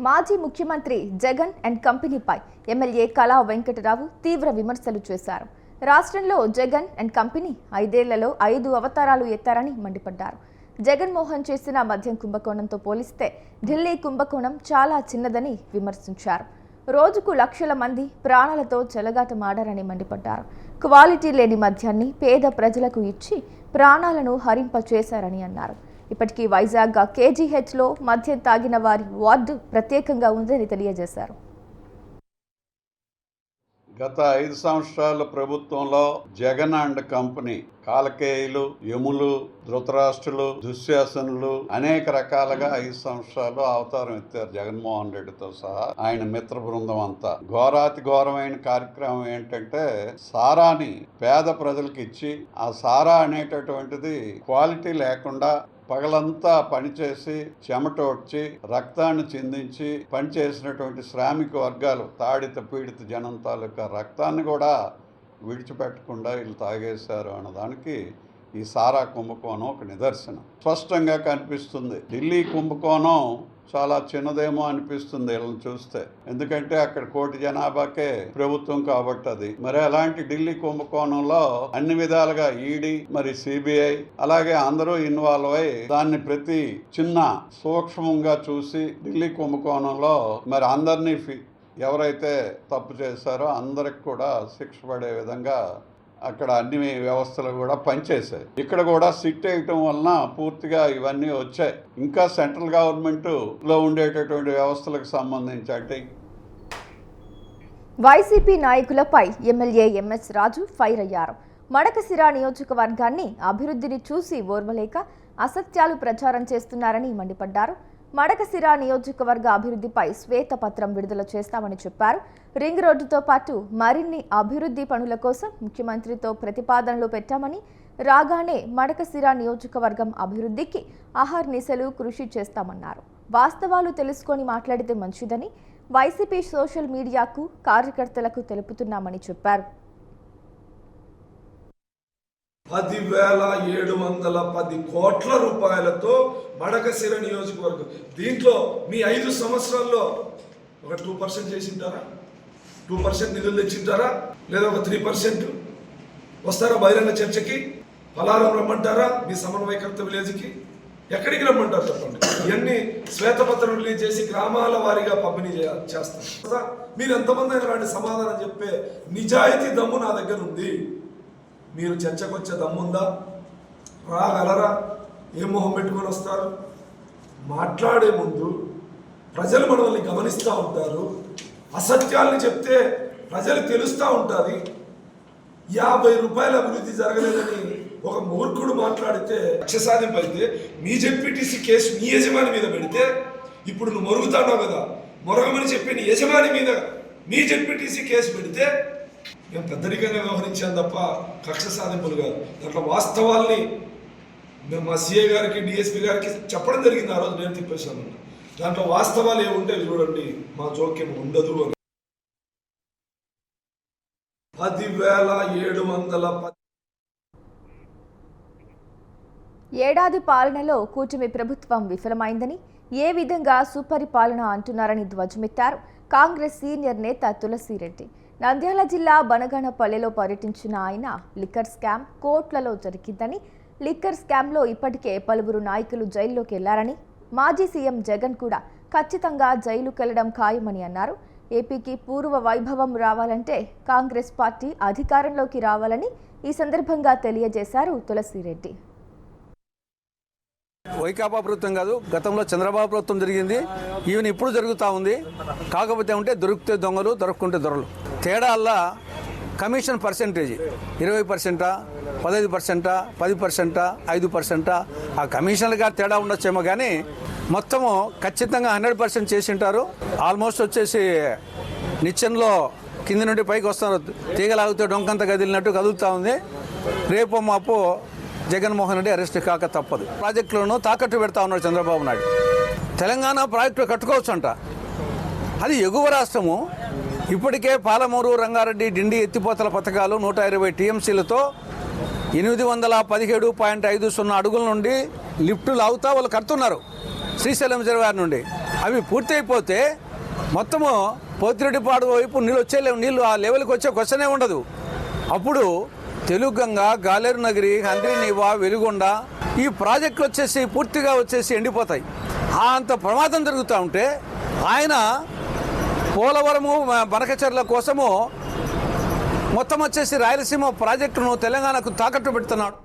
మాజీ ముఖ్యమంత్రి Jagan and కంపెనీపై MLA Kala Venkatarao తీవ్ర విమర్శలు చేశారు. రాష్ట్రంలో జగన్ అండ్ కంపెనీ 5 ఏళ్లలో 5 అవతారాలు ఎత్తారని మండిపడ్డారు. జగన్మోహన్ చేసిన మద్యం కుంభకోణంతో పోలిస్తే ఢిల్లీ కుంభకోణం చాలా చిన్నదని విమర్శించారు. రోజుకు లక్షల మంది ప్రాణాలతో చెలగాటమాడారని మండిపడ్డారు. క్వాలిటీ లేని మద్యాన్ని పేద ప్రజలకు ఇచ్చి ప్రాణాలను హరింపచేశారని అన్నారు. ఇప్పటికీ వైజాగ్ కేజీహెచ్లో మద్యం తాగిన వారి వార్డు ప్రత్యేకంగా ఉందని తెలియజేశారు. గత 5 సంవత్సరాల ప్రభుత్వంలో జగన్ అండ్ కంపెనీ కాలకేయులు, యములు, ధృతరాష్ట్రులు, దుశ్శాసనులు అనేక రకాలుగా 5 సంవత్సరాలు అవతారం ఎత్తారు. జగన్మోహన్ రెడ్డితో సహా ఆయన మిత్ర బృందం అంతా ఘోరాతి ఘోరమైన కార్యక్రమం ఏంటంటే సారాని పేద ప్రజలకు ఇచ్చి ఆ సారా అనేటటువంటిది క్వాలిటీ లేకుండా పగలంతా పనిచేసి చెమటోడ్చి రక్తాన్ని చిందించి పనిచేసినటువంటి శ్రామిక వర్గాలు తాడిత పీడిత జనం తాలూకా రక్తాన్ని కూడా విడిచిపెట్టకుండా వీళ్ళు తాగేశారు అన్నదానికి ఈ సారా కుంభకోణం ఒక నిదర్శనం స్పష్టంగా కనిపిస్తుంది. ఢిల్లీ కుంభకోణం చాలా చిన్నదేమో అనిపిస్తుంది వీళ్ళని చూస్తే, ఎందుకంటే అక్కడ 1 కోటి జనాభాకే ప్రభుత్వం కాబట్టి అది. మరి అలాంటి ఢిల్లీ కుంభకోణంలో అన్ని విధాలుగా ఈడీ మరి సిబిఐ అలాగే అందరూ ఇన్వాల్వ్ అయి దాన్ని ప్రతి చిన్న సూక్ష్మంగా చూసి ఢిల్లీ కుంభకోణంలో మరి అందరినీ ఎవరైతే తప్పు చేశారో అందరికి కూడా శిక్ష పడే విధంగా అక్కడ అన్ని వ్యవస్థలు కూడా పనిచేశాయి. ఇక్కడ కూడా సిట్ వేయటం వలన పూర్తిగా ఇవన్నీ వచ్చాయి. ఇంకా సెంట్రల్ గవర్నమెంట్లో ఉండేటటువంటి వ్యవస్థలకు సంబంధించి అంటే వైసీపీ నాయకులపై ఎమ్మెల్యే ఎంఎస్ రాజు ఫైర్ అయ్యారు. మడకశిర నియోజకవర్గాన్ని అభివృద్ధిని చూసి ఓర్వలేక అసత్యాలు ప్రచారం చేస్తున్నారని మండిపడ్డారు. మడకశిర నియోజకవర్గ అభివృద్ధిపై శ్వేతపత్రం విడుదల చేస్తామని చెప్పారు. రింగ్ రోడ్డుతో పాటు మరిన్ని అభివృద్ధి పనుల కోసం ముఖ్యమంత్రితో ప్రతిపాదనలు పెట్టామని, రాగానే మడకశిర నియోజకవర్గం అభివృద్ధికి అహర్నిశలు కృషి చేస్తామన్నారు. వాస్తవాలు తెలుసుకొని మాట్లాడితే మంచిదని వైసీపీ సోషల్ మీడియాకు కార్యకర్తలకు తెలుపుతున్నామని చెప్పారు. 10,710 కోట్ల రూపాయలతో మడకశిర నియోజకవర్గం, దీంట్లో మీ 5 సంవత్సరాల్లో ఒక 2% చేసింటారా? 2% నిధులు తెచ్చింటారా? లేదా ఒక 3% వస్తారా బహిరంగ చర్చకి? పలారం రమ్మంటారా మీ సమన్వయకర్త విలేజ్కి? ఎక్కడికి రమ్మంటారు చెప్పండి. ఇవన్నీ శ్వేతపత్రం రిలీజ్ చేసి గ్రామాల వారీగా పంపిణీ చేస్తారు. మీరు ఎంతమంది అయినా రాండి, సమాధానం చెప్పే నిజాయితీ దమ్ము నా దగ్గర ఉంది. మీరు చర్చకు వచ్చే దమ్ముందా? రాగలరా? ఏ మొహం పెట్టుకొని వస్తారు? మాట్లాడే ముందు ప్రజలు మనల్ని గమనిస్తూ ఉంటారు. అసత్యాల్ని చెప్తే ప్రజలు తెలుస్తూ ఉంటుంది. 50 రూపాయల అభివృద్ధి జరగలేదని ఒక మూర్ఖుడు మాట్లాడితే లక్ష్య సాధింపు అయితే మీ జెడ్పీటీసీ కేసు మీ యజమాని మీద పెడితే ఇప్పుడు నువ్వు మొరుగుతావు కదా, మొరగమని చెప్పి నీ యజమాని మీద మీ జెడ్పీటీసీ కేసు పెడితే మేము పెద్దరికంగా వ్యవహరించాం తప్ప కక్ష సాధింపులు కాదు. దాంట్లో వాస్తవాల్ని మేము మా సిఏ గారికి డిఎస్పీ గారికి చెప్పడం జరిగింది. ఆ రోజు నేను తిప్పేశాను. దాంట్లో వాస్తవాలు ఏముంటే చూడండి, మా జోక్యం ఉండదు అని. 10,710 ఏడాది పాలనలో కూటమి ప్రభుత్వం విఫలమైందని, ఏ విధంగా సుపరిపాలన అంటున్నారని ధ్వజమెత్తారు కాంగ్రెస్ సీనియర్ నేత తులసిరెడ్డి. నంద్యాల జిల్లా బనగానపల్లెలో పర్యటించిన ఆయన లిక్కర్ స్కామ్ కోట్లలో జరిగిందని, లిక్కర్ స్కామ్లో ఇప్పటికే పలువురు నాయకులు జైల్లోకి వెళ్లారని, మాజీ సీఎం జగన్ కూడా ఖచ్చితంగా జైలుకెళ్లడం ఖాయమని అన్నారు. ఏపీకి పూర్వ వైభవం రావాలంటే కాంగ్రెస్ పార్టీ అధికారంలోకి రావాలని ఈ సందర్భంగా తెలియజేశారు తులసిరెడ్డి. వైకాపా ప్రభుత్వం కాదు, గతంలో చంద్రబాబు ప్రభుత్వం జరిగింది, ఈవెన్ ఇప్పుడు జరుగుతూ ఉంది. కాకపోతే ఉంటే దొరికితే దొంగలు, దొరకకుంటే దొరలు. తేడాల్లా కమిషన్ పర్సెంటేజ్ 20%, 15%, 10%, 5%. ఆ కమిషన్లుగా తేడా ఉండొచ్చేమో కానీ మొత్తము ఖచ్చితంగా 100% చేసి ఉంటారు. ఆల్మోస్ట్ వచ్చేసి నిచ్చెనలో కింది నుండి పైకి వస్తారు, తీగలాగితే డొంకంత కదిలినట్టు కదులుతూ ఉంది. రేపు మాపు జగన్మోహన్ రెడ్డి అరెస్ట్ కాక తప్పదు. ప్రాజెక్టులను తాకట్టు పెడతా ఉన్నాడు చంద్రబాబు నాయుడు. తెలంగాణ ప్రాజెక్టులు కట్టుకోవచ్చు అంట, అది ఎగువ రాష్ట్రము. ఇప్పటికే పాలమూరు, రంగారెడ్డి, డిండి ఎత్తిపోతల పథకాలు 120 టీఎంసీలతో 817.50 అడుగుల నుండి లిఫ్టులు అవుతా వాళ్ళు కడుతున్నారు శ్రీశైలం రిజర్వాయర్ నుండి. అవి పూర్తయిపోతే మొత్తము పోతిరెడ్డిపాడు వైపు నీళ్ళు ఆ లెవెల్కి వచ్చే క్వశ్చనే ఉండదు. అప్పుడు తెలుగంగ, గాలేరు నగరి, హంద్రీనీవా, వెలుగొండ ఈ ప్రాజెక్టులు వచ్చేసి పూర్తిగా వచ్చేసి ఎండిపోతాయి. అంత ప్రమాదం జరుగుతూ ఉంటే ఆయన పోలవరము, బనకచెర్ల కోసము మొత్తం వచ్చేసి రాయలసీమ ప్రాజెక్టును తెలంగాణకు తాకట్టు పెడుతున్నాడు.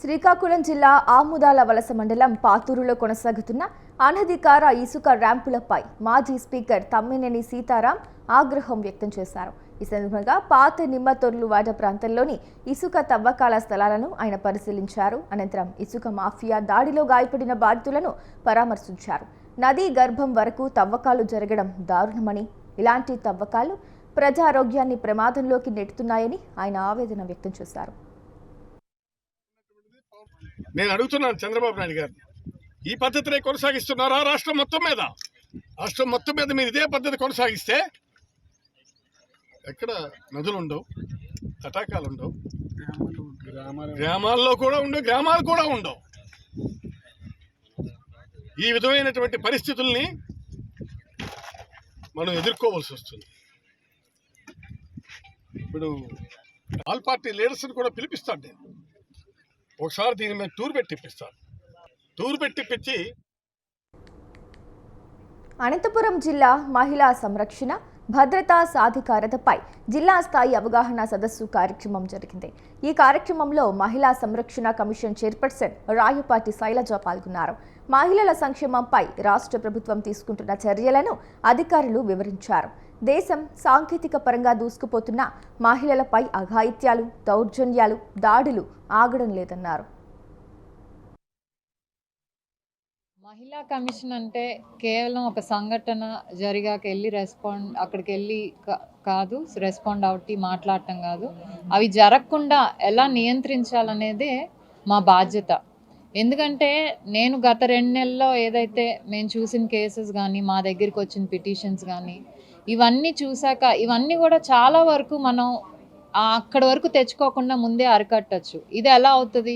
శ్రీకాకుళం జిల్లా ఆముదాల వలస మండలం పాతూరులో కొనసాగుతున్న అనధికార ఇసుక ర్యాంపులపై మాజీ స్పీకర్ తమ్మినేని సీతారాం ఆగ్రహం వ్యక్తం చేశారు. ఈ సందర్భంగా పాత నిమ్మతొర్లు వాడ ప్రాంతంలోని ఇసుక తవ్వకాల స్థలాలను ఆయన పరిశీలించారు. అనంతరం ఇసుక మాఫియా దాడిలో గాయపడిన బాధితులను పరామర్శించారు. నదీ గర్భం వరకు తవ్వకాలు జరగడం దారుణమని, ఇలాంటి తవ్వకాలు ప్రజారోగ్యాన్ని ప్రమాదంలోకి నెట్టుతున్నాయని ఆయన ఆవేదన వ్యక్తం చేశారు. నేను అడుగుతున్నాను చంద్రబాబు నాయుడు గారిని, ఈ పద్ధతినే కొనసాగిస్తున్నారా? రాష్ట్రం మొత్తం మీద మీరు ఇదే పద్ధతి కొనసాగిస్తే ఎక్కడ నదులు ఉండవు, తటాకాలు ఉండవు, గ్రామాలు కూడా ఉండవు. ఈ విధమైనటువంటి పరిస్థితుల్ని మనం ఎదుర్కోవాల్సి వస్తుంది. ఇప్పుడు ఆల్ పార్టీ లీడర్స్ని కూడా పిలిపిస్తాను నేను. ఒకసారి దీని మీద టూర్ పెట్టిపించి అనంతపురం జిల్లా మహిళా సంరక్షణ, భద్రతా సాధికారతపై జిల్లా స్థాయి అవగాహన సదస్సు కార్యక్రమం జరిగింది. ఈ కార్యక్రమంలో మహిళా సంరక్షణ కమిషన్ చైర్పర్సన్ రాయపాటి శైలజ పాల్గొన్నారు. మహిళల సంక్షేమంపై రాష్ట్ర ప్రభుత్వం తీసుకుంటున్న చర్యలను అధికారులు వివరించారు. దేశం సాంకేతిక పరంగా దూసుకుపోతున్న మహిళలపై అఘాయిత్యాలు, దౌర్జన్యాలు, దాడులు ఆగడం లేదన్నారు. మహిళా కమిషన్ అంటే కేవలం ఒక సంఘటన జరిగాక వెళ్ళి అక్కడికి వెళ్ళి కాదు, రెస్పాండ్ అవుట్ మాట్లాడటం కాదు, అవి జరగకుండా ఎలా నియంత్రించాలనేదే మా బాధ్యత. ఎందుకంటే నేను గత 2 నెలల్లో ఏదైతే మేము చూసిన కేసెస్ కానీ, మా దగ్గరికి వచ్చిన పిటిషన్స్ కానీ, ఇవన్నీ చూసాక ఇవన్నీ కూడా చాలా వరకు మనం అక్కడి వరకు తెచ్చుకోకుండా ముందే అరికట్టచ్చు. ఇది ఎలా అవుతుంది?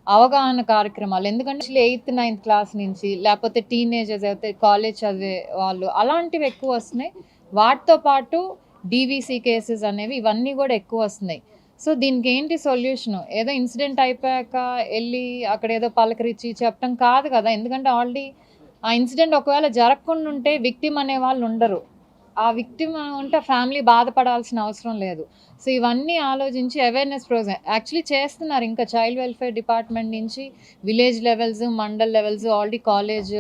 అవగాహన కార్యక్రమాలు. ఎందుకంటే 8th 9th క్లాస్ నుంచి, లేకపోతే టీనేజర్స్ అయితే కాలేజ్ చదివే వాళ్ళు, అలాంటివి ఎక్కువ వస్తున్నాయి. వాటితో పాటు డీవీసీ కేసెస్ అనేవి ఇవన్నీ కూడా ఎక్కువ వస్తున్నాయి. సో దీనికి ఏంటి సొల్యూషను? ఏదో ఇన్సిడెంట్ అయిపోయాక వెళ్ళి అక్కడ ఏదో పలకరించి చెప్పడం కాదు కదా. ఎందుకంటే ఆల్రెడీ ఆ ఇన్సిడెంట్ ఒకవేళ జరగకుండా ఉంటే విక్టిమ్ అనే వాళ్ళు ఉండరు. ఆ విక్టిమ్ ఉంటే ఫ్యామిలీ బాధపడాల్సిన అవసరం లేదు. సో ఇవన్నీ ఆలోచించి అవేర్నెస్ ప్రోగ్రామ్ యాక్చువల్లీ చేస్తున్నారు. ఇంకా చైల్డ్ వెల్ఫేర్ డిపార్ట్మెంట్ నుంచి village levels, mandal levels, already college,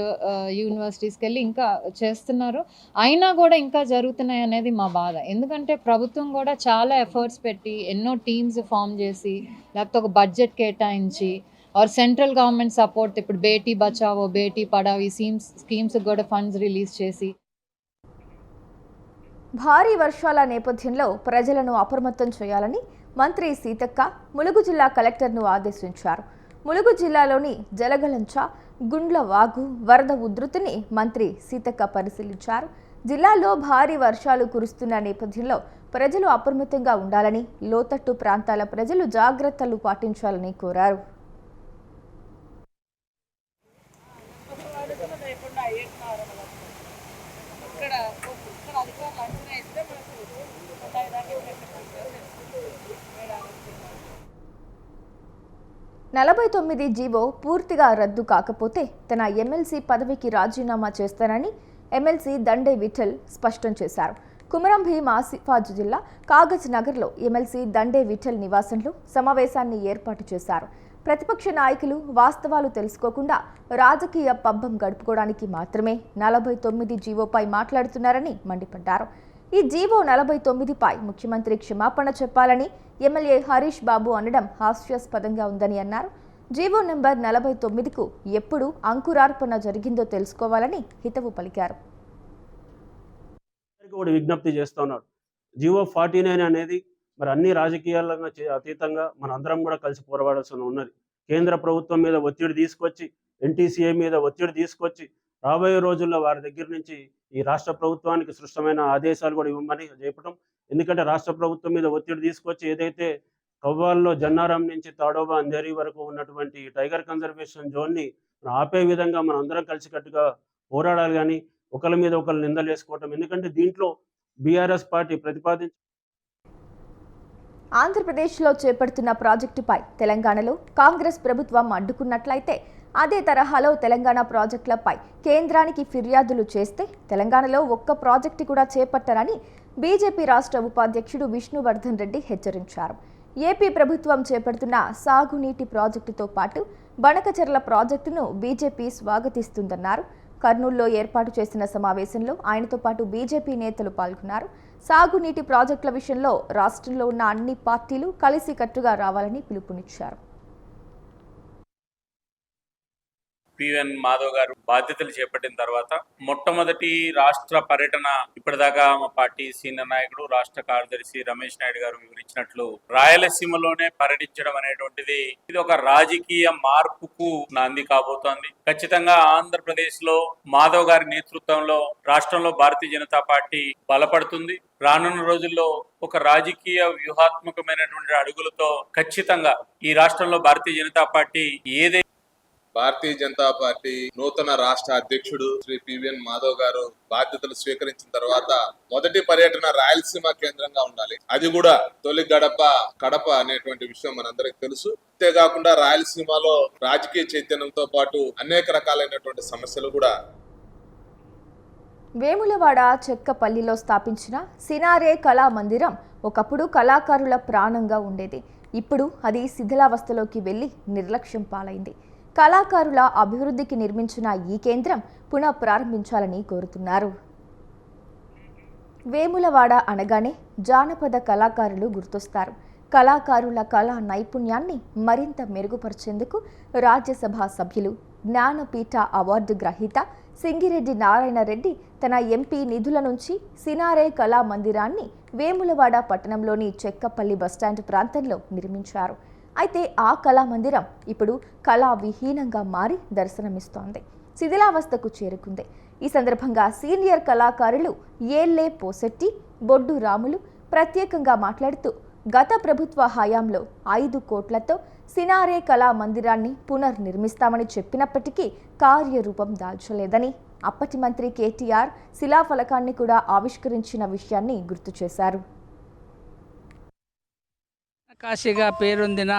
యూనివర్సిటీస్కి వెళ్ళి ఇంకా చేస్తున్నారు. అయినా కూడా ఇంకా జరుగుతున్నాయి అనేది మా బాధ. ఎందుకంటే ప్రభుత్వం కూడా చాలా ఎఫర్ట్స్ పెట్టి ఎన్నో టీమ్స్ ఫామ్ చేసి, లేకపోతే ఒక బడ్జెట్ కేటాయించి, ఆర్ సెంట్రల్ గవర్నమెంట్ సపోర్ట్, ఇప్పుడు బేటీ బచావో, బేటీ పడావో ఈ స్కీమ్స్ కూడా ఫండ్స్ రిలీజ్ చేసి. భారీ వర్షాల నేపథ్యంలో ప్రజలను అప్రమత్తం చేయాలని మంత్రి సీతక్క ములుగు జిల్లా కలెక్టర్ను ఆదేశించారు. ములుగు జిల్లాలోని జలగలంచ, గుండ్ల వాగు వరద ఉధృతిని మంత్రి సీతక్క పరిశీలించారు. జిల్లాలో భారీ వర్షాలు కురుస్తున్న నేపథ్యంలో ప్రజలు అప్రమత్తంగా ఉండాలని, లోతట్టు ప్రాంతాల ప్రజలు జాగ్రత్తలు పాటించాలని కోరారు. నలభై 49 జీవో పూర్తిగా రద్దు కాకపోతే తన ఎమ్మెల్సీ పదవికి రాజీనామా చేస్తానని ఎమ్మెల్సీ దండే విఠల్ స్పష్టం చేశారు. కుమరం భీం ఆసిఫాబాద్ జిల్లా కాగజ్ నగర్లో ఎమ్మెల్సీ దండే విఠల్ నివాసంలో సమావేశాన్ని ఏర్పాటు చేశారు. ప్రతిపక్ష నాయకులు వాస్తవాలు తెలుసుకోకుండా రాజకీయ పబ్బం గడుపుకోవడానికి మాత్రమే 49 జీవోపై మాట్లాడుతున్నారని మండిపడ్డారు. ఈ జీవో 49పై ముఖ్యమంత్రి క్షమాపణ చెప్పాలని ఎమ్మెల్యే హరీష్ బాబు అనడం హాస్యాస్పదంగా ఉందని అన్నారు. జీవో నెంబర్ 49కు ఎప్పుడు అంకురార్పణ జరిగిందో తెలుసుకోవాలని హితవు పలికారు. విజ్ఞప్తి చేస్తున్నారు. జీవో 49 అనేది మరి అన్ని రాజకీయాలకు అతీతంగా మన అందరం కూడా కలిసి పోరాడాల్సి ఉన్నది. కేంద్ర ప్రభుత్వం మీద ఒత్తిడి తీసుకొచ్చి, ఎన్టీసీఏ మీద ఒత్తిడి తీసుకొచ్చి, రాబోయే రోజుల్లో వారి దగ్గర నుంచి ఈ రాష్ట్ర ప్రభుత్వానికి సృష్టమైన ఆదేశాలు కూడా ఇవ్వమని చెప్పడం. ఎందుకంటే రాష్ట్ర ప్రభుత్వం మీద ఒత్తిడి తీసుకొచ్చి ఏదైతే కవ్వాల్లో జన్నారం నుంచి తాడోబా అంధేరి వరకు ఉన్నటువంటి టైగర్ కన్జర్వేషన్ జోన్ని ఆపే విధంగా మనం అందరం కలిసికట్టుగా పోరాడాలి, కానీ ఒకరి మీద ఒకరు నిందలు వేసుకోవటం. ఎందుకంటే దీంట్లో బీఆర్ఎస్ పార్టీ ప్రతిపాదించి ఆంధ్రప్రదేశ్లో చేపడుతున్న ప్రాజెక్టుపై తెలంగాణలో కాంగ్రెస్ ప్రభుత్వం అడ్డుకున్నట్లయితే అదే తరహాలో తెలంగాణ ప్రాజెక్టులపై కేంద్రానికి ఫిర్యాదులు చేస్తే తెలంగాణలో ఒక్క ప్రాజెక్టు కూడా చేపట్టరని బీజేపీ రాష్ట్ర ఉపాధ్యక్షుడు విష్ణువర్ధన్ రెడ్డి హెచ్చరించారు. ఏపీ ప్రభుత్వం చేపడుతున్న సాగునీటి ప్రాజెక్టుతో పాటు బనకచెర్ల ప్రాజెక్టును బీజేపీ స్వాగతిస్తుందన్నారు. కర్నూలులో ఏర్పాటు చేసిన సమావేశంలో ఆయనతో పాటు బీజేపీ నేతలు పాల్గొన్నారు. సాగునీటి ప్రాజెక్టుల విషయంలో రాష్ట్రంలో ఉన్న అన్ని పార్టీలు కలిసికట్టుగా రావాలని పిలుపునిచ్చారు. పిఎన్ మాధవ్ గారు బాధ్యతలు చేపట్టిన తర్వాత మొట్టమొదటి రాష్ట్ర పర్యటన ఇప్పటిదాకా మా పార్టీ సీనియర్ నాయకుడు రాష్ట్ర కార్యదర్శి రమేష్ నాయుడు గారు వివరించినట్లు రాయలసీమలోనే పర్యటించడం అనేటువంటిది ఇది ఒక రాజకీయ మార్పుకు నాంది కాబోతోంది. ఖచ్చితంగా ఆంధ్రప్రదేశ్ లో మాధవ్ గారి నేతృత్వంలో రాష్ట్రంలో భారతీయ జనతా పార్టీ బలపడుతుంది. రానున్న రోజుల్లో ఒక రాజకీయ వ్యూహాత్మకమైనటువంటి అడుగులతో ఖచ్చితంగా ఈ రాష్ట్రంలో భారతీయ జనతా పార్టీ భారతీయ జనతా పార్టీ నూతన రాష్ట్ర అధ్యక్షుడు శ్రీ పివిఎన్ మాధవ్ గారు బాధ్యతలు స్వీకరించిన తర్వాత మొదటి పర్యటన రాయలసీమ కేంద్రంగా ఉండాలి. అది కూడా తొలి గడప కడప అనేటువంటి విషయం మనందరికి తెలుసు. అంతేకాకుండా రాయలసీమలో రాజకీయ చైతన్యంతో పాటు అనేక రకాలైనటువంటి సమస్యలు కూడా. వేములవాడ చెక్కపల్లిలో స్థాపించిన సినారే కళా మందిరం ఒకప్పుడు కళాకారుల ప్రాణంగా ఉండేది. ఇప్పుడు అది శిథిలావస్థలోకి వెళ్లి నిర్లక్ష్యం పాలైంది. కళాకారుల అభివృద్ధికి నిర్మించిన ఈ కేంద్రం పునః ప్రారంభించాలని కోరుతున్నారు. వేములవాడ అనగానే జానపద కళాకారులు గుర్తొస్తారు. కళాకారుల కళా నైపుణ్యాన్ని మరింత మెరుగుపరిచేందుకు రాజ్యసభ సభ్యులు, జ్ఞానపీఠ అవార్డు గ్రహీత సింగిరెడ్డి నారాయణ రెడ్డి తన ఎంపీ నిధుల నుంచి సినారే కళా మందిరాన్ని వేములవాడ పట్టణంలోని చెక్కపల్లి బస్టాండ్ ప్రాంతంలో నిర్మించారు. అయితే ఆ కళామందిరం ఇప్పుడు కళా విహీనంగా మారి దర్శనమిస్తోంది. శిథిలావస్థకు చేరుకుంది. ఈ సందర్భంగా సీనియర్ కళాకారులు ఏళ్లే పోసెట్టి, బొడ్డు రాములు ప్రత్యేకంగా మాట్లాడుతూ గత ప్రభుత్వ హయాంలో 5 కోట్లతో సినారే కళా మందిరాన్ని పునర్నిర్మిస్తామని చెప్పినప్పటికీ కార్యరూపం దాల్చలేదని, అప్పటి మంత్రి కేటీఆర్ శిలాఫలకాన్ని కూడా ఆవిష్కరించిన విషయాన్ని గుర్తు చేశారు. కాశీగా పేరొందిన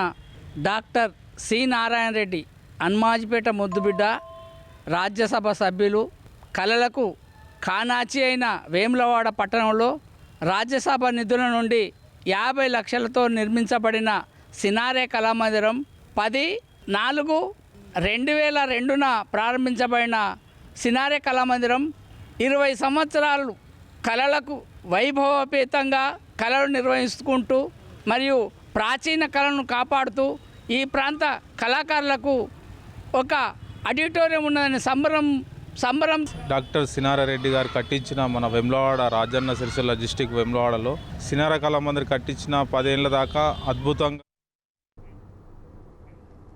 డాక్టర్ సి నారాయణ రెడ్డి అన్మాజిపేట ముద్దుబిడ్డ, రాజ్యసభ సభ్యులు, కళలకు కానాచి అయిన వేములవాడ పట్టణంలో రాజ్యసభ నిధుల నుండి 50 లక్షలతో నిర్మించబడిన సినారే కళామందిరం 10/4/2002న ప్రారంభించబడిన సినారే కళామందిరం 20 సంవత్సరాలు కళలకు వైభవపేతంగా కళలు నిర్వహించుకుంటూ మరియు ప్రాచీన కళను కాపాడుతూ ఈ ప్రాంత కళాకారులకు ఒక ఆడిటోరియం ఉన్నదని సంబరం. డాక్టర్ సినారారెడ్డి గారు కట్టించిన మన వేములవాడ రాజన్న సిరిసిల్ల డిస్టిక్ వేములవాడలో సినారా కళామందిర్ కట్టించిన 10 ఏళ్ల దాకా అద్భుతంగా.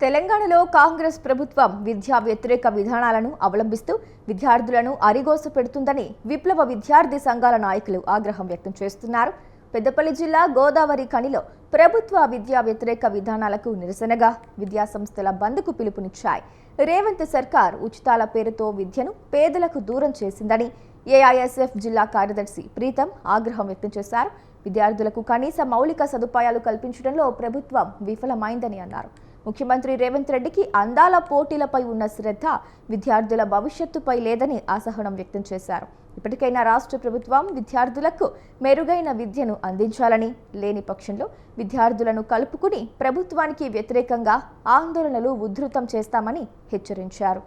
తెలంగాణలో కాంగ్రెస్ ప్రభుత్వం విద్యా వ్యతిరేక విధానాలను అవలంబిస్తూ విద్యార్థులను అరిగోస పెడుతుందని విప్లవ విద్యార్థి సంఘాల నాయకులు ఆగ్రహం వ్యక్తం చేస్తున్నారు. పెద్దపల్లి జిల్లా గోదావరి ఖనిలో ప్రభుత్వ విద్యా వ్యతిరేక విధానాలకు నిరసనగా విద్యాసంస్థల బంద్కు పిలుపునిచ్చాయి. రేవంత్ సర్కార్ ఉచితాల పేరుతో విద్యను పేదలకు దూరం చేసిందని ఏఐఎస్ఎఫ్ జిల్లా కార్యదర్శి ప్రీతం ఆగ్రహం వ్యక్తం చేశారు. విద్యార్థులకు కనీస మౌలిక సదుపాయాలు కల్పించడంలో ప్రభుత్వం విఫలమైందని అన్నారు. ముఖ్యమంత్రి రేవంత్ రెడ్డికి అందాల పోటీలపై ఉన్న శ్రద్ధ విద్యార్థుల భవిష్యత్తుపై లేదని అసహనం వ్యక్తం చేశారు. ఇప్పటికైనా రాష్ట్ర ప్రభుత్వం విద్యార్థులకు మెరుగైన విద్యను అందించాలని, లేని పక్షంలో విద్యార్థులను కలుపుకుని ప్రభుత్వానికి వ్యతిరేకంగా ఆందోళనలు ఉధృతం చేస్తామని హెచ్చరించారు.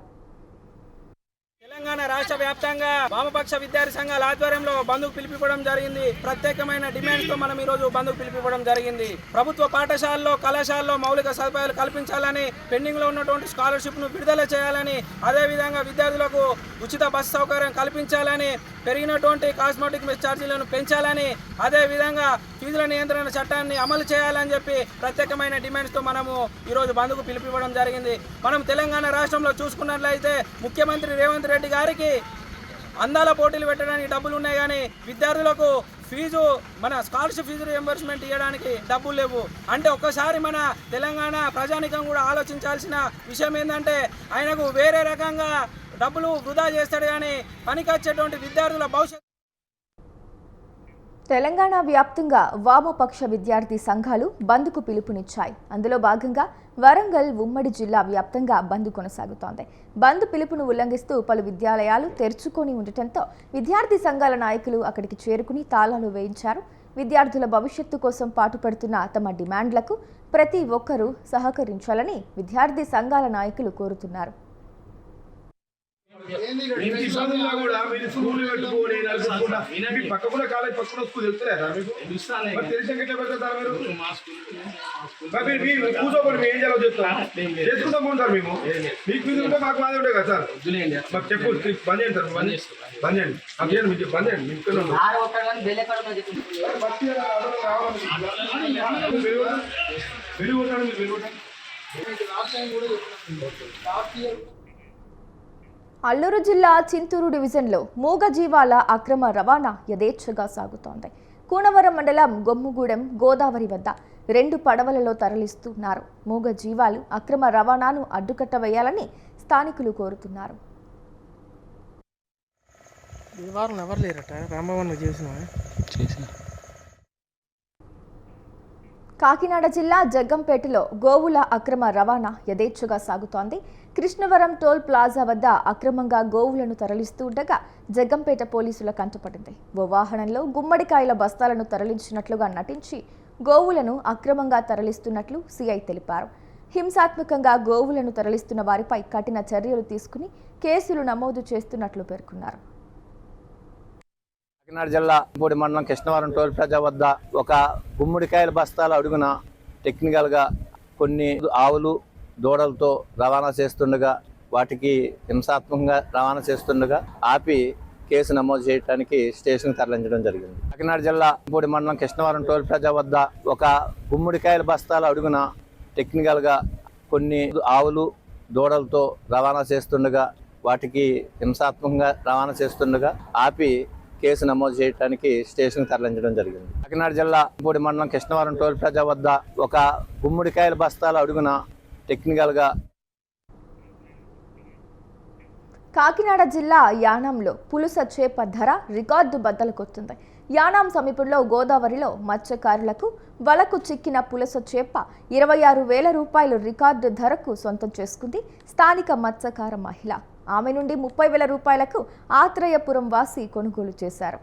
తెలంగాణ రాష్ట్ర వ్యాప్తంగా వామపక్ష విద్యార్థి సంఘాల ఆధ్వర్యంలో బంద్కు పిలిపివ్వడం జరిగింది. ప్రత్యేకమైన డిమాండ్స్ తో మనం ఈ రోజు బంద్కు పిలిపివ్వడం జరిగింది. ప్రభుత్వ పాఠశాలలో, కళాశాలలో మౌలిక సదుపాయాలు కల్పించాలని, పెండింగ్ లో ఉన్నటువంటి స్కాలర్షిప్ ను విడుదల చేయాలని, అదే విధంగా విద్యార్థులకు ఉచిత బస్సు సౌకర్యం కల్పించాలని, పెరిగినటువంటి కాస్మెటిక్ మెస్ ఛార్జీలను పెంచాలని, అదే విధంగా ఫీజుల నియంత్రణ చట్టాన్ని అమలు చేయాలని చెప్పి ప్రత్యేకమైన డిమాండ్స్ తో మనము ఈ రోజు బంద్కు పిలిపివ్వడం జరిగింది. మనం తెలంగాణ రాష్ట్రంలో చూసుకున్నట్లయితే ముఖ్యమంత్రి రేవంత్ రెడ్డి గారికి అందాల పోటీలు పెట్టడానికి డబ్బులు ఉన్నాయి, కానీ విద్యార్థులకు ఫీజు మన స్కాలర్షిప్ ఫీజు రియంబర్స్మెంట్ ఇవ్వడానికి డబ్బులు లేవు. అంటే ఒక్కసారి మన తెలంగాణ ప్రజానికం కూడా ఆలోచించాల్సిన విషయం ఏంటంటే ఆయనకు వేరే రకంగా డబ్బులు వృధా చేస్తాడు, కానీ పనికొచ్చేటువంటి విద్యార్థుల భవిష్యత్తు. తెలంగాణ వ్యాప్తంగా వామపక్ష విద్యార్థి సంఘాలు బంద్కు పిలుపునిచ్చాయి. అందులో భాగంగా వరంగల్ ఉమ్మడి జిల్లా వ్యాప్తంగా బంద్ కొనసాగుతోంది. బంద్ పిలుపును ఉల్లంఘిస్తూ పలు విద్యాలయాలు తెరుచుకొని ఉండటంతో విద్యార్థి సంఘాల నాయకులు అక్కడికి చేరుకుని తాళాలు వేయించారు. విద్యార్థుల భవిష్యత్తు కోసం పాటుపడుతున్న తమ డిమాండ్లకు ప్రతి ఒక్కరూ సహకరించాలని విద్యార్థి సంఘాల నాయకులు కోరుతున్నారు. ఇంటి చదువులా కూడా మీరు స్కూల్ పెట్టుకోని నడుచుకుంటా మీ పక్క కూడా కాలేజ్ పక్కన స్కూల్ తెలుస్తలేదా మీకు? మరి తెలిసాక ఎట్లా పెడతారు మీరు? మీరు కూర్చోబడి మేము ఏం చేయాలో చెప్తాం చేసుకుంటాం ఉంటారు మేము. మీకు మీద ఉంటే మాకు మాదే ఉంటాయి కదా సార్. మాకు చెప్పు బంద్ చేయండి సార్, బంద్ చేయండి మాకు చేయండి, మీకు బంద్ చేయండి. మీకు అల్లూరు జిల్లా చింతూరు డివిజన్లో మూగజీవాల అక్రమ రవాణా యథేచ్ఛగా సాగుతోంది. కూనవరం మండలం గొమ్ముగూడెం గోదావరి వద్ద 2 పడవలలో తరలిస్తున్నారు. మూగజీవాలు అక్రమ రవాణాను అడ్డుకట్ట వేయాలని స్థానికులు కోరుతున్నారు. కాకినాడ జిల్లా జగ్గంపేటలో గోవుల అక్రమ రవాణా యథేచ్ఛగా సాగుతోంది. కృష్ణవరం టోల్ ప్లాజా వద్ద అక్రమంగా గోవులను తరలిస్తూ ఉండగా జగ్గంపేట పోలీసుల కంటపడింది. ఓ వాహనంలో గుమ్మడికాయల బస్తాలను తరలించినట్లుగా నటించి గోవులను అక్రమంగా తరలిస్తున్నట్లు సిఐ తెలిపారు. హింసాత్మకంగా గోవులను తరలిస్తున్న వారిపై కఠిన చర్యలు తీసుకుని కేసులు నమోదు చేస్తున్నట్లు పేర్కొన్నారు. కాకినాడ జిల్లా పూడి మండలం కృష్ణవరం టోల్ ప్లాజా వద్ద ఒక గుమ్మడికాయల బస్తాల అడుగున టెక్నికల్గా కొన్ని ఆవులు దూడలతో రవాణా చేస్తుండగా వాటికి హింసాత్మకంగా రవాణా చేస్తుండగా ఆపి కేసు నమోదు చేయడానికి స్టేషన్కి తరలించడం జరిగింది. కాకినాడ జిల్లా పూడి మండలం కృష్ణవరం టోల్ ప్లాజా వద్ద ఒక గుమ్మడికాయల బస్తాల అడుగున టెక్నికల్గా కొన్ని ఆవులు దూడలతో రవాణా చేస్తుండగా వాటికి హింసాత్మకంగా రవాణా చేస్తుండగా ఆపి కేసు నమోదు చేయడానికి స్టేషన్కి తరలించడం జరిగింది. కాకినాడ జిల్లా పూడి మండలం కృష్ణవరం టోల్ ప్లాజా వద్ద ఒక గుమ్మడికాయల బస్తాల అడుగున టెక్నికల్గా. కాకినాడ జిల్లా యానాంలో పులుస చేప ధర రికార్డు బద్దలు కొట్టింది. యానాం సమీపంలో గోదావరిలో మత్స్యకారులకు వలకు చిక్కిన పులస చేప 26,000 రూపాయలు రికార్డు ధరకు సొంతం చేసుకుంది స్థానిక మత్స్యకార మహిళ. ఆమె నుండి 30,000 రూపాయలకు ఆత్రేయపురం వాసి కొనుగోలు చేశారు.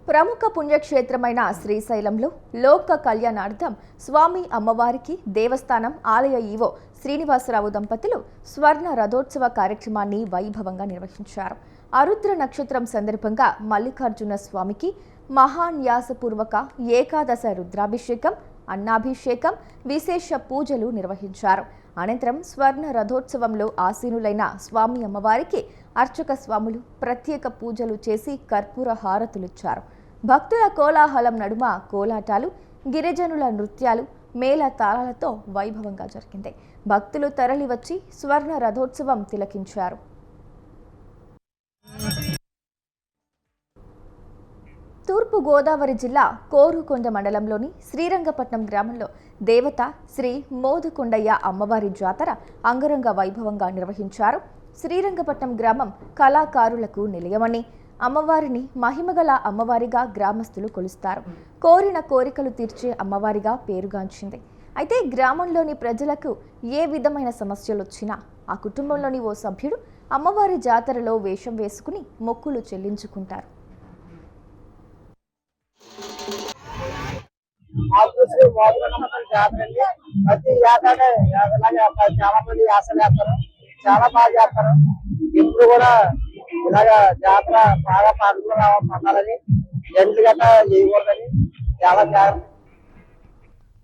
ప్రముఖ పుణ్యక్షేత్రమైన శ్రీశైలంలో లోక కళ్యాణార్థం స్వామి అమ్మవారికి దేవస్థానం ఆలయ ఈవో శ్రీనివాసరావు దంపతులు స్వర్ణ రథోత్సవ కార్యక్రమాన్ని వైభవంగా నిర్వహించారు. ఆరుద్ర నక్షత్రం సందర్భంగా మల్లికార్జున స్వామికి మహాన్యాసపూర్వక ఏకాదశ రుద్రాభిషేకం, అన్నాభిషేకం, విశేష పూజలు నిర్వహించారు. అనంతరం స్వర్ణ రథోత్సవంలో ఆసీనులైన స్వామి అమ్మవారికి అర్చక స్వాములు ప్రత్యేక పూజలు చేసి కర్పూర హారతులిచ్చారు. భక్తుల కోలాహలం నడుమ కోలాటాలు, గిరిజనుల నృత్యాలు, మేళ తాళాలతో వైభవంగా జరిగింది. భక్తులు తరలివచ్చి స్వర్ణ రథోత్సవం తిలకించారు. తూర్పు గోదావరి జిల్లా కోరుకొండ మండలంలోని శ్రీరంగపట్నం గ్రామంలో దేవత శ్రీ మోదుకొండయ్య అమ్మవారి జాతర అంగరంగ వైభవంగా నిర్వహించారు. శ్రీరంగపట్నం గ్రామం కళాకారులకు నిలయమని అమ్మవారిని మహిమగల అమ్మవారిగా గ్రామస్తులు కొలుస్తారు. కోరిన కోరికలు తీర్చే అమ్మవారిగా పేరుగాంచింది. అయితే గ్రామంలోని ప్రజలకు ఏ విధమైన సమస్యలు వచ్చినా ఆ కుటుంబంలోని ఓ సభ్యుడు అమ్మవారి జాతరలో వేషం వేసుకుని మొక్కులు చెల్లించుకుంటారు. ప్రతి ఏడాది చాలా మంది యాసలు వేస్తారు, చాలా బాగా చేస్తారు. ఇప్పుడు కూడా ఇలాగ జాతర బాగా పండాలని జంట్లు గట్రా చేయకూడదని చాలా జాగ్రత్త.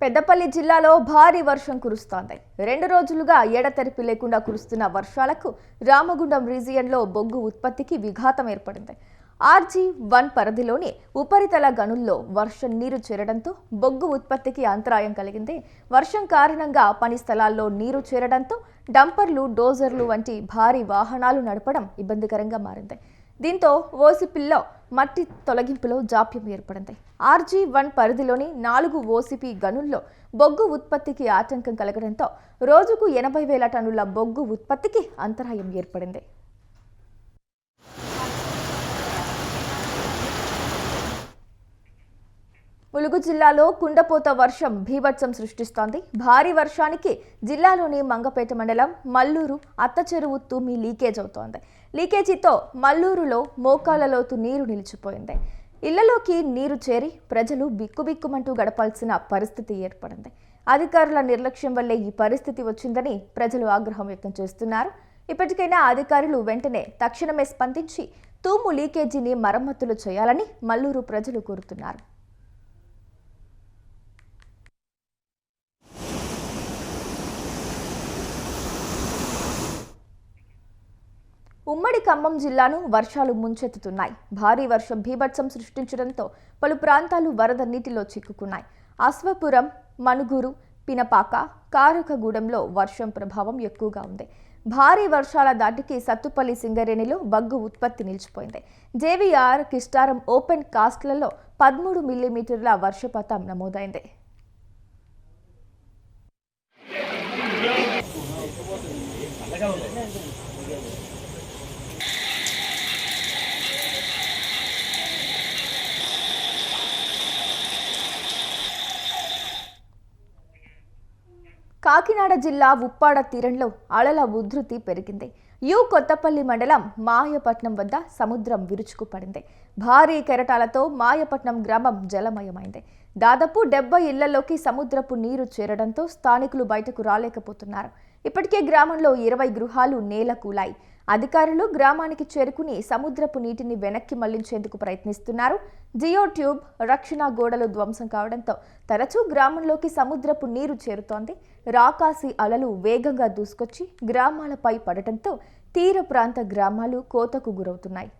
పెద్దపల్లి జిల్లాలో భారీ వర్షం కురుస్తోంది. 2 రోజులుగా ఎడతెరిపి లేకుండా కురుస్తున్న వర్షాలకు రామగుండం రీజియన్లో బొగ్గు ఉత్పత్తికి విఘాతం ఏర్పడింది. RG1 పరిధిలోని ఉపరితల గనుల్లో వర్షం నీరు చేరడంతో బొగ్గు ఉత్పత్తికి అంతరాయం కలిగింది. వర్షం కారణంగా పని స్థలాల్లో నీరు చేరడంతో డంపర్లు, డోజర్లు వంటి భారీ వాహనాలు నడపడం ఇబ్బందికరంగా మారింది. దీంతో ఓసిపిల్లో మట్టి తొలగింపులో జాప్యం ఏర్పడింది. RG1 పరిధిలోని 4 ఓసిపి గనుల్లో బొగ్గు ఉత్పత్తికి ఆటంకం కలగడంతో రోజుకు 80,000 టన్నుల బొగ్గు ఉత్పత్తికి అంతరాయం ఏర్పడింది. ములుగు జిల్లాలో కుండపోత వర్షం బీభత్సం సృష్టిస్తోంది. భారీ వర్షానికి జిల్లాలోని మంగపేట మండలం మల్లూరు అత్తచెరువు తుమ్మి లీకేజ్ అవుతోంది. లీకేజీతో మల్లూరులో మోకాళ్ల లోతు నీరు నిలిచిపోయింది. ఇళ్లలోకి నీరు చేరి ప్రజలు బిక్కుబిక్కుమంటూ గడపాల్సిన పరిస్థితి ఏర్పడింది. అధికారుల నిర్లక్ష్యం వల్లే ఈ పరిస్థితి వచ్చిందని ప్రజలు ఆగ్రహం వ్యక్తం చేస్తున్నారు. ఇప్పటికైనా అధికారులు వెంటనే తక్షణమే స్పందించి తూము లీకేజీని మరమ్మతులు చేయాలని మల్లూరు ప్రజలు కోరుతున్నారు. ఉమ్మడి ఖమ్మం జిల్లాను వర్షాలు ముంచెత్తుతున్నాయి. భారీ వర్షం బీభత్సం సృష్టించడంతో పలు ప్రాంతాలు వరద నీటిలో చిక్కుకున్నాయి. అశ్వపురం, మనుగురు, పినపాక, కారకగూడెంలో వర్షం ప్రభావం ఎక్కువగా ఉంది. భారీ వర్షాల దాటికి సత్తుపల్లి సింగరేణిలో బొగ్గు ఉత్పత్తి నిలిచిపోయింది. JVR, కిస్టారం ఓపెన్ కాస్ట్లలో 13 మిల్లీమీటర్ల వర్షపాతం నమోదైంది. కాకినాడ జిల్లా ఉప్పాడ తీరంలో అలల ఉధృతి పెరిగింది. కొత్తపల్లి మండలం మాయపట్నం వద్ద సముద్రం విరుచుకుపడింది. భారీ కెరటాలతో మాయపట్నం గ్రామం జలమయమైంది. దాదాపు 70 ఇళ్లలోకి సముద్రపు నీరు చేరడంతో స్థానికులు బయటకు రాలేకపోతున్నారు. ఇప్పటికే గ్రామంలో 20 గృహాలు నేలకూలాయి. అధికారులు గ్రామానికి చేరుకుని సముద్రపు నీటిని వెనక్కి మళ్లించేందుకు ప్రయత్నిస్తున్నారు. జియో ట్యూబ్, రక్షణ గోడలు ధ్వంసం కావడంతో తరచూ గ్రామంలోకి సముద్రపు నీరు చేరుతోంది. రాకాసి అలలు వేగంగా దూసుకొచ్చి గ్రామాలపై పడటంతో తీర ప్రాంత గ్రామాలు కోతకు గురవుతున్నాయి.